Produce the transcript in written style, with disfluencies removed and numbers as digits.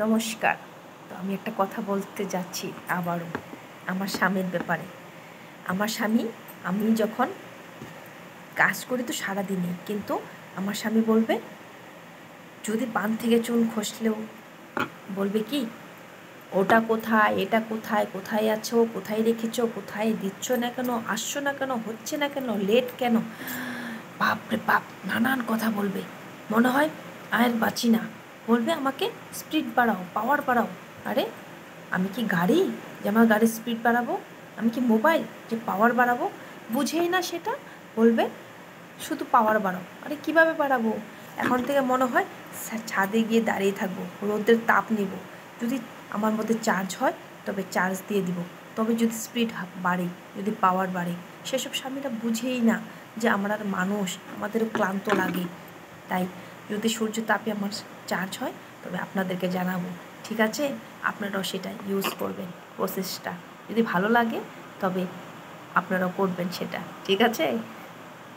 নমস্কার। তো আমি একটা কথা বলতে যাচ্ছি আবারও আমার স্বামীর ব্যাপারে। আমার স্বামী, আমি যখন কাজ করি তো সারাদিনে, কিন্তু আমার স্বামী বলবে, যদি পান থেকে চুন খসলেও বলবে কি, ওটা কোথায়, এটা কোথায়, কোথায় আছো, কোথায় রেখেছো, কোথায় দিচ্ছ না কেন, আসছো না কেন, হচ্ছে না কেন, লেট কেন, বাপরে বাপ নানান কথা বলবে। মনে হয় আর বাঁচি না। বলবে আমাকে স্পিড বাড়াও, পাওয়ার বাড়াও। আরে আমি কি গাড়ি যে আমার গাড়ির স্পিড বাড়াবো? আমি কি মোবাইল যে পাওয়ার বাড়াবো? বুঝেই না সেটা। বলবে শুধু পাওয়ার বাড়াও। আরে কীভাবে বাড়াবো? এখন থেকে মনে হয় ছাদে গিয়ে দাঁড়িয়ে থাকবো, রোদের তাপ নেব। যদি আমার মধ্যে চার্জ হয় তবে চার্জ দিয়ে দিব, তবে যদি স্পিড বাড়ে, যদি পাওয়ার বাড়ে। সেসব স্বামীরা বুঝেই না যে আমরা আর মানুষ, আমাদেরও ক্লান্ত লাগে। তাই যদি সূর্য তাপে আমার চার্জ হয় তবে আপনাদেরকে জানাবো, ঠিক আছে? আপনারাও সেটা ইউজ করবেন, প্রসেসটা যদি ভালো লাগে তবে আপনারাও করবেন সেটা, ঠিক আছে?